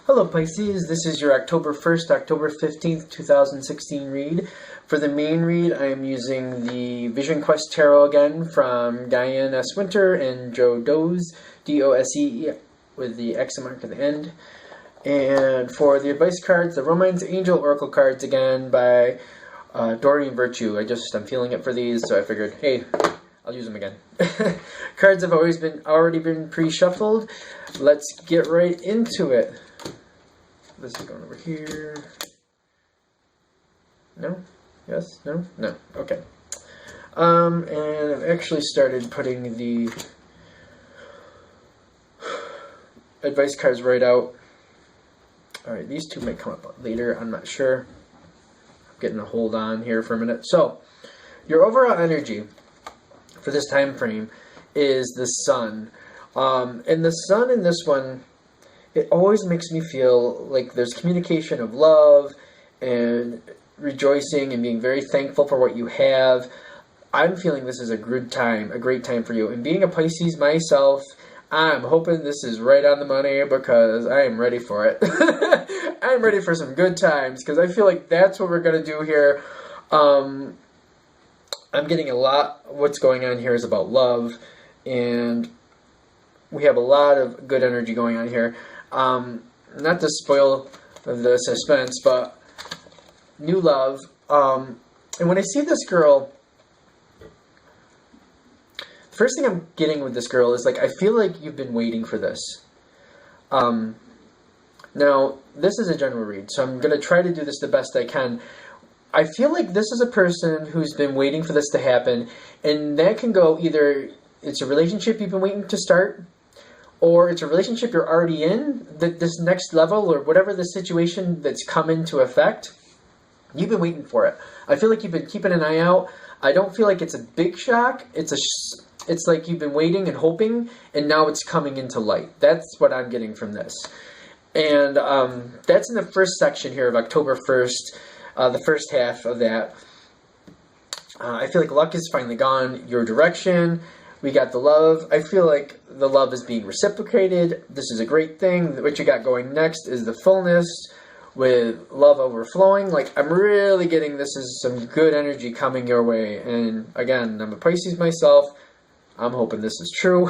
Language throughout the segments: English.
Hello Pisces, this is your October 1st, October 15th, 2016 read. For the main read, I am using the Vision Quest Tarot again from Diane S. Winter and Joe Doze, D-O-S-E, with the X mark at the end. And for the advice cards, the Romance Angel Oracle cards again by Doreen Virtue. I'm feeling it for these, so I figured, hey, I'll use them again. Cards have already been pre-shuffled. Let's get right into it. This is going over here. No? Yes? No? No. Okay. And I've actually started putting the advice cards right out. Alright, these two might come up later. I'm not sure. I'm getting a hold on here for a minute. So, your overall energy for this time frame is the Sun. And the Sun in this one, it always makes me feel like there's communication of love and rejoicing and being very thankful for what you have. I'm feeling this is a great time for you. And being a Pisces myself, I'm hoping this is right on the money because I am ready for it. I'm ready for some good times because I feel like that's what we're going to do here. I'm getting a lot, what's going on here is about love, and we have a lot of good energy going on here. Not to spoil the suspense, but new love. And when I see this girl, the first thing I'm getting with this girl is like, I feel like you've been waiting for this. Now, this is a general read, so I'm going to try to do this the best I can. I feel like this is a person who's been waiting for this to happen, and that can go either it's a relationship you've been waiting to start, or it's a relationship you're already in, this next level, or whatever the situation that's come into effect, you've been waiting for it. I feel like you've been keeping an eye out. I don't feel like it's a big shock. It's like you've been waiting and hoping, and now it's coming into light. That's what I'm getting from this. And that's in the first section here of October 1st, the first half of that. I feel like luck has finally gone your direction. We got the love. I feel like the love is being reciprocated. This is a great thing. What you got going next is the fullness with love overflowing. Like, I'm really getting this is some good energy coming your way. And again, I'm a Pisces myself. I'm hoping this is true.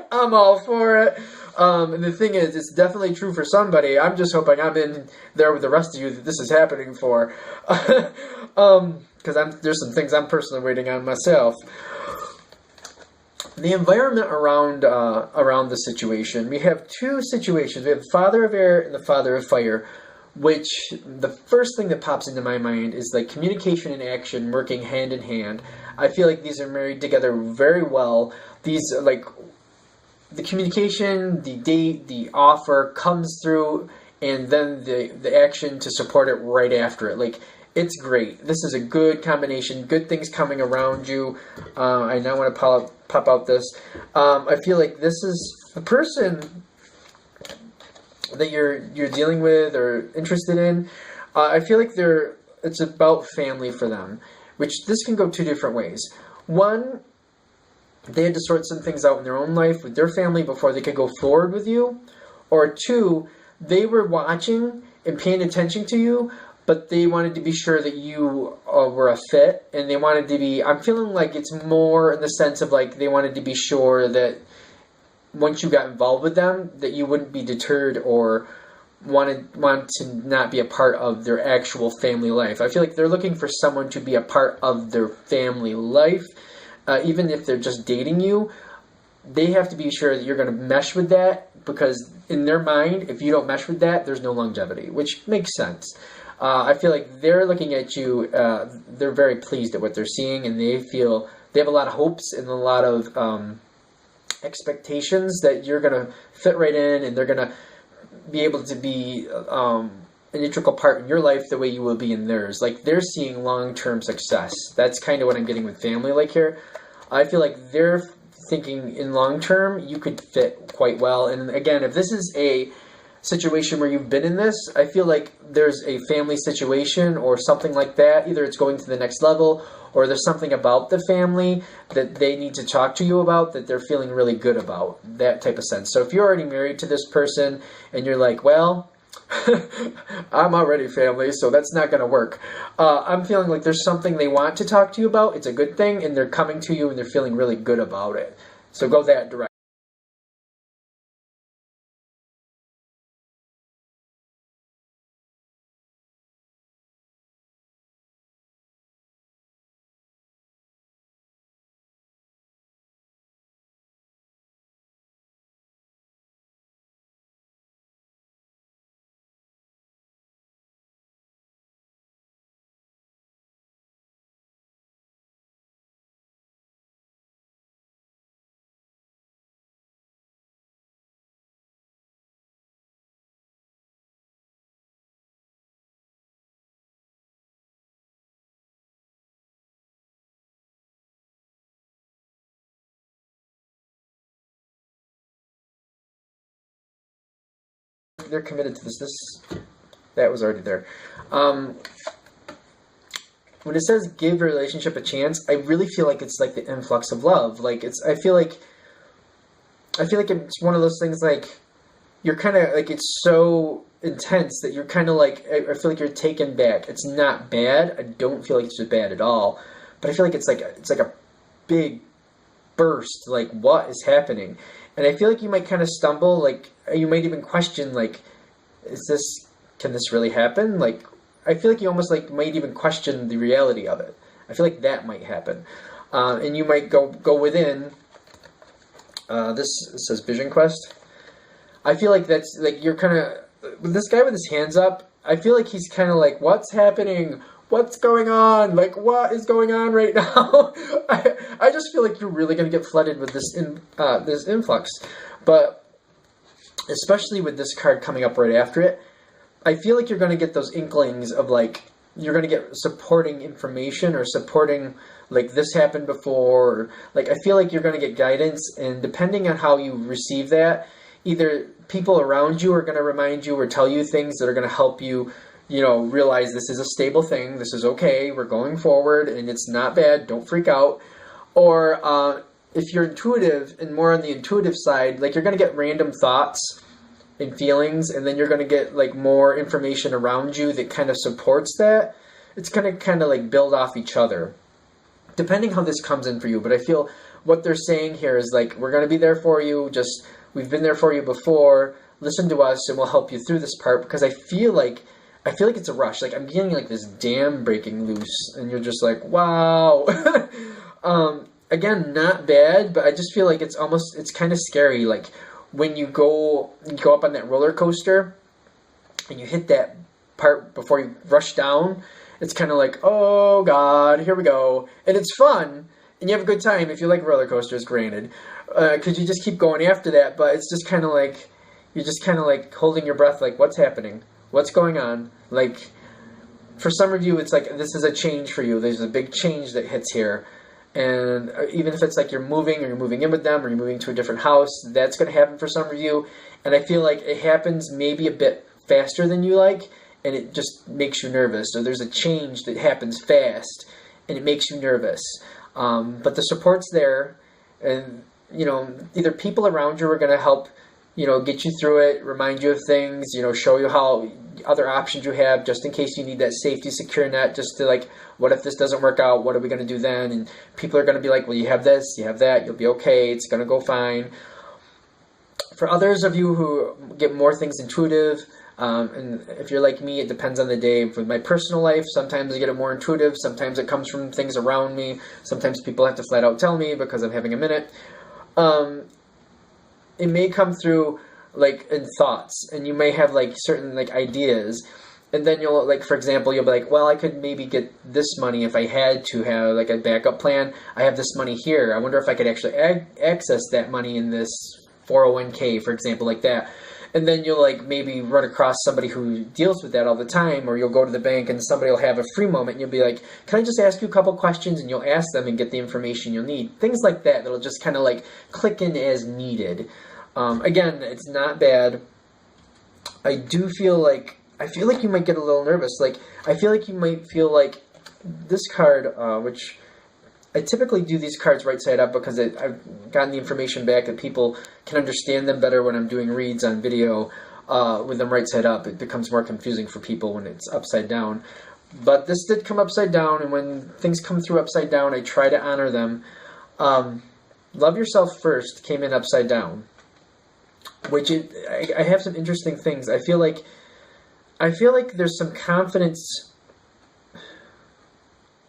I'm all for it. And the thing is, it's definitely true for somebody. I'm just hoping I'm in there with the rest of you that this is happening for. Because there's some things I'm personally waiting on myself. The environment around the situation, we have two situations. We have the Father of Air and the Father of Fire, which the first thing that pops into my mind is like communication and action working hand in hand. I feel like these are married together very well. These are like the communication, the date, the offer comes through, and then the action to support it right after it. Like, it's great. This is a good combination. Good things coming around you. I now want to pop out this. I feel like this is the person that you're dealing with or interested in. I feel like it's about family for them, which this can go two different ways. One, they had to sort some things out in their own life with their family before they could go forward with you. Or two, they were watching and paying attention to you, but they wanted to be sure that you were a fit, and they wanted to be, I'm feeling like it's more in the sense of like they wanted to be sure that once you got involved with them, that you wouldn't be deterred or want to not be a part of their actual family life. I feel like they're looking for someone to be a part of their family life. Even if they're just dating you, they have to be sure that you're going to mesh with that, because in their mind, if you don't mesh with that, there's no longevity, which makes sense. I feel like they're looking at you, they're very pleased at what they're seeing, and they have a lot of hopes and a lot of expectations that you're going to fit right in, and they're going to be able to be an integral part in your life the way you will be in theirs. Like, they're seeing long-term success. That's kind of what I'm getting with family like here. I feel like they're thinking in long-term, you could fit quite well. And again, if this is a situation where you've been in this, I feel like there's a family situation or something like that. Either it's going to the next level, or there's something about the family that they need to talk to you about that they're feeling really good about, that type of sense. So if you're already married to this person and you're like, well, I'm already family, so that's not going to work. I'm feeling like there's something they want to talk to you about. It's a good thing, and they're coming to you and they're feeling really good about it. So go that direction. They're committed to this. That was already there. When it says give a relationship a chance, I really feel like it's like the influx of love. Like I feel like it's one of those things like you're kind of like, it's so intense that you're kind of like, I feel like you're taken back. It's not bad. I don't feel like it's just bad at all. But I feel like it's like a big burst. Like, what is happening? And I feel like you might kind of stumble. Like, you might even question, like, can this really happen? Like, I feel like you almost like might even question the reality of it. I feel like that might happen. And you might go within. This says Vision Quest. I feel like that's like you're kind of, this guy with his hands up, I feel like he's kind of like, what's happening? What's going on? Like, what is going on right now? I just feel like you're really going to get flooded with this this influx. But especially with this card coming up right after it, I feel like you're going to get those inklings of like, you're going to get supporting information or supporting, like, this happened before. Or, like, I feel like you're going to get guidance, and depending on how you receive that, either people around you are going to remind you or tell you things that are going to help you, you know, realize this is a stable thing, this is okay, we're going forward, and it's not bad, don't freak out. Or if you're intuitive and more on the intuitive side, like, you're going to get random thoughts and feelings, and then you're going to get like more information around you that kind of supports that. It's going to kind of like build off each other, depending how this comes in for you. But I feel what they're saying here is like, we're going to be there for you, just, we've been there for you before, listen to us and we'll help you through this part. Because I feel like it's a rush. Like, I'm getting like this dam breaking loose, and you're just like, wow. Again, not bad, but I just feel like it's kind of scary. Like, when you go up on that roller coaster and you hit that part before you rush down, it's kind of like, oh God, here we go. And it's fun, and you have a good time if you like roller coasters, granted, because you just keep going after that. But it's just kind of like, you're just kind of like holding your breath, like, what's happening? What's going on? Like, for some of you, it's like, this is a change for you. There's a big change that hits here. And even if it's like you're moving, or you're moving in with them, or you're moving to a different house, that's going to happen for some of you. And I feel like it happens maybe a bit faster than you like, and it just makes you nervous. So there's a change that happens fast, and it makes you nervous. But the support's there, and, you know, either people around you are going to help, you know, get you through it, remind you of things, you know, show you how other options you have, just in case you need that safety secure net, just to like, what if this doesn't work out? What are we going to do then? And people are going to be like, well, you have this, you have that, you'll be okay, it's going to go fine. For others of you who get more things intuitive, and if you're like me, it depends on the day. For my personal life, sometimes I get it more intuitive, sometimes it comes from things around me, sometimes people have to flat out tell me because I'm having a minute. It may come through like in thoughts, and you may have like certain like ideas, and then you'll like, for example, you'll be like, well, I could maybe get this money if I had to have like a backup plan. I have this money here. I wonder if I could actually access that money in this 401k, for example, like that. And then you'll like maybe run across somebody who deals with that all the time, or you'll go to the bank and somebody will have a free moment, and you'll be like, can I just ask you a couple questions? And you'll ask them and get the information you'll need. Things like that that'll just kind of like click in as needed. Again, it's not bad. I feel like you might get a little nervous. Like, I feel like you might feel like this card, which I typically do these cards right side up because I've gotten the information back that people can understand them better when I'm doing reads on video with them right side up. It becomes more confusing for people when it's upside down. But this did come upside down, and when things come through upside down, I try to honor them. Love Yourself First came in upside down, which I have some interesting things. I feel like there's some confidence.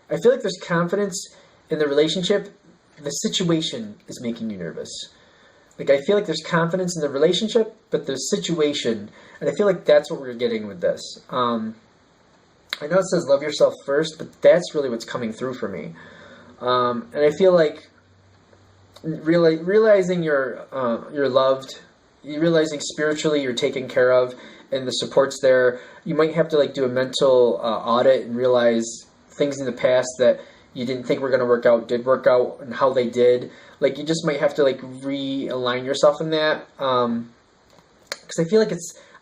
I feel like there's confidence in the relationship. The situation is making you nervous. Like, I feel like there's confidence in the relationship, but the situation, and I feel like that's what we're getting with this. I know it says love yourself first, but that's really what's coming through for me. And I feel like realizing you're loved, realizing spiritually you're taken care of, and the support's there. You might have to like do a mental audit and realize things in the past that you didn't think were going to work out did work out, and how they did. Like, you just might have to like realign yourself in that. Because I feel like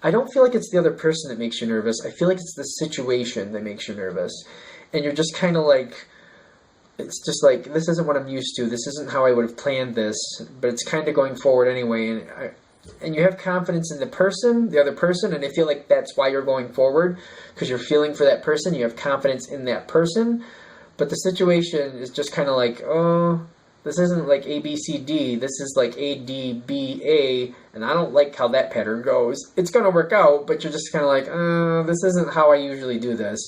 I don't feel like it's the other person that makes you nervous. I feel like it's the situation that makes you nervous. And you're just kind of like, it's just like, this isn't what I'm used to. This isn't how I would have planned this, but it's kind of going forward anyway. And you have confidence in the other person, and I feel like that's why you're going forward, because you're feeling for that person. You have confidence in that person. But the situation is just kind of like, oh, this isn't like A, B, C, D. This is like A, D, B, A, and I don't like how that pattern goes. It's going to work out, but you're just kind of like, this isn't how I usually do this.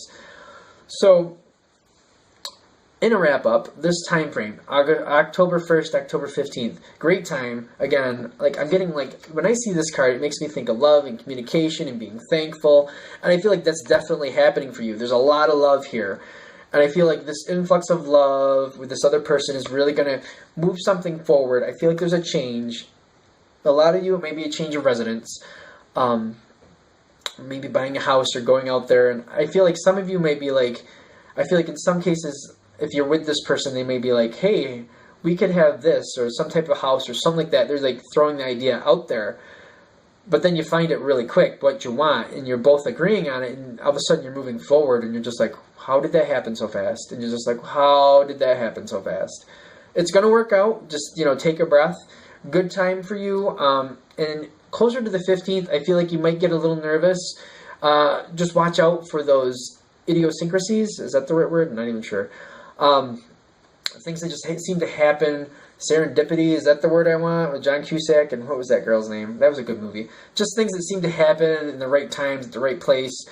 So, in a wrap-up, this time frame, October 1st, October 15th, great time. Again, like, I'm getting, like, when I see this card, it makes me think of love and communication and being thankful, and I feel like that's definitely happening for you. There's a lot of love here. And I feel like this influx of love with this other person is really going to move something forward. I feel like there's a change. A lot of you, it may be a change of residence. Maybe buying a house or going out there. And I feel like some of you may be like, I feel like in some cases, if you're with this person, they may be like, hey, we could have this or some type of house or something like that. They're like throwing the idea out there. But then you find it really quick, what you want, and you're both agreeing on it, and all of a sudden you're moving forward, and you're just like, how did that happen so fast? And you're just like, how did that happen so fast? It's going to work out. Just, take a breath. Good time for you. And closer to the 15th, I feel like you might get a little nervous. Just watch out for those idiosyncrasies. Is that the right word? I'm not even sure. Things that just seem to happen. Serendipity, is that the word I want? With John Cusack, and what was that girl's name? That was a good movie. Just things that seem to happen in the right times, at the right place.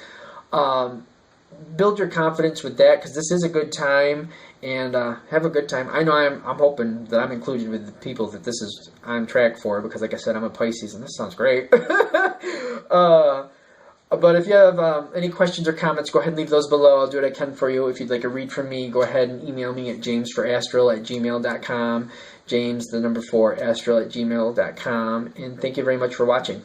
Build your confidence with that, because this is a good time, and have a good time. I know I'm hoping that I'm included with the people that this is on track for, because like I said, I'm a Pisces, and this sounds great. But if you have any questions or comments, go ahead and leave those below. I'll do what I can for you. If you'd like a read from me, go ahead and email me at jamesforastral@gmail.com. James, the number 4, astral@gmail.com. And thank you very much for watching.